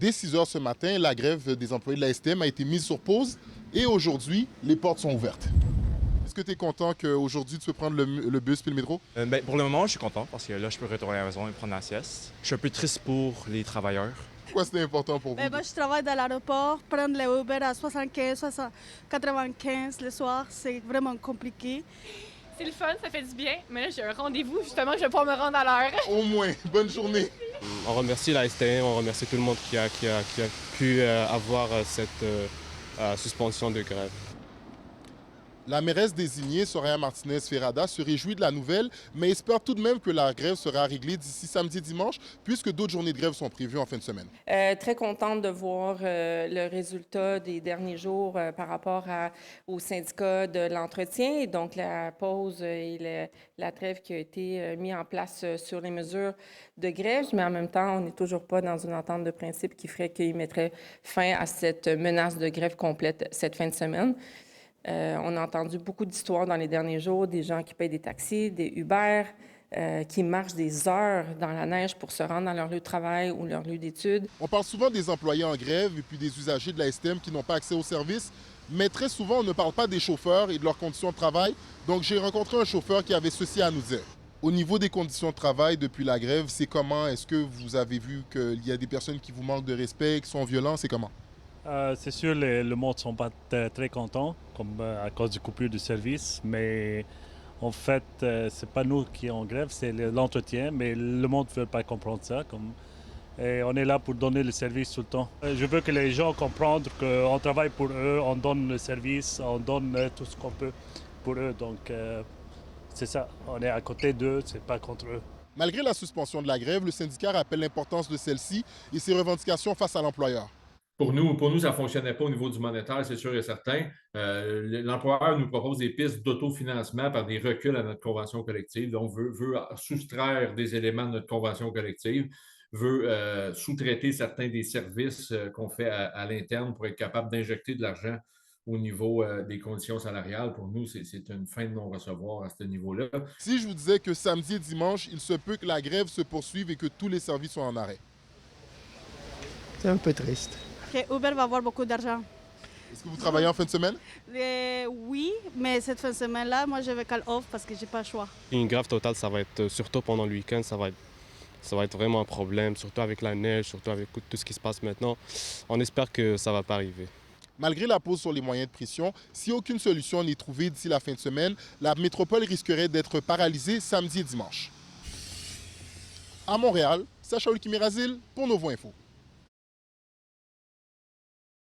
Dès 6 heures ce matin, la grève des employés de la STM a été mise sur pause et aujourd'hui, les portes sont ouvertes. Est-ce que tu es content qu'aujourd'hui tu peux prendre le bus puis le métro? Pour le moment, je suis content parce que là, je peux retourner à la maison et prendre la sieste. Je suis un peu triste pour les travailleurs. Pourquoi c'était important pour vous? Moi, je travaille dans l'aéroport. Prendre les Uber à 75, 95 le soir, c'est vraiment compliqué. C'est le fun, ça fait du bien. Mais là, j'ai un rendez-vous, justement, je vais pas me rendre à l'heure. Au moins, bonne journée. On remercie la STM, on remercie tout le monde qui a pu avoir cette suspension de grève. La mairesse désignée, Soraya Martinez-Ferrada, se réjouit de la nouvelle, mais espère tout de même que la grève sera réglée d'ici samedi et dimanche, puisque d'autres journées de grève sont prévues en fin de semaine. Très contente de voir le résultat des derniers jours par rapport au syndicat de l'entretien, et donc la pause et la trêve qui a été mise en place sur les mesures de grève, mais en même temps, on n'est toujours pas dans une entente de principe qui ferait qu'il mettrait fin à cette menace de grève complète cette fin de semaine. On a entendu beaucoup d'histoires dans les derniers jours, des gens qui payent des taxis, des Uber, qui marchent des heures dans la neige pour se rendre dans leur lieu de travail ou leur lieu d'études. On parle souvent des employés en grève et puis des usagers de la STM qui n'ont pas accès aux services, mais très souvent on ne parle pas des chauffeurs et de leurs conditions de travail. Donc j'ai rencontré un chauffeur qui avait ceci à nous dire. Au niveau des conditions de travail depuis la grève, c'est comment? Est-ce que vous avez vu qu'il y a des personnes qui vous manquent de respect, qui sont violents? C'est comment? C'est sûr, le monde ne sont pas très contents comme, à cause du coupure du service, mais en fait, c'est pas nous qui sommes en grève, c'est l'entretien, mais le monde ne veut pas comprendre ça. Et on est là pour donner le service tout le temps. Je veux que les gens comprennent qu'on travaille pour eux, on donne le service, on donne tout ce qu'on peut pour eux. Donc, c'est ça, on est à côté d'eux, c'est pas contre eux. Malgré la suspension de la grève, le syndicat rappelle l'importance de celle-ci et ses revendications face à l'employeur. Pour nous, ça ne fonctionnait pas au niveau du monétaire, c'est sûr et certain. L'employeur nous propose des pistes d'autofinancement par des reculs à notre convention collective, donc veut soustraire des éléments de notre convention collective, veut sous-traiter certains des services qu'on fait à l'interne pour être capable d'injecter de l'argent au niveau des conditions salariales. Pour nous, c'est une fin de non-recevoir à ce niveau-là. Si je vous disais que samedi et dimanche, il se peut que la grève se poursuive et que tous les services soient en arrêt. C'est un peu triste. Uber va avoir beaucoup d'argent. Est-ce que vous travaillez en fin de semaine? Oui, mais cette fin de semaine-là, moi, je vais call off parce que j'ai pas le choix. Une grève totale, ça va être, surtout pendant le week-end, ça va être vraiment un problème, surtout avec la neige, surtout avec tout ce qui se passe maintenant. On espère que ça ne va pas arriver. Malgré la pause sur les moyens de pression, si aucune solution n'est trouvée d'ici la fin de semaine, la métropole risquerait d'être paralysée samedi et dimanche. À Montréal, Sacha Olkimirazil pour Novo Info.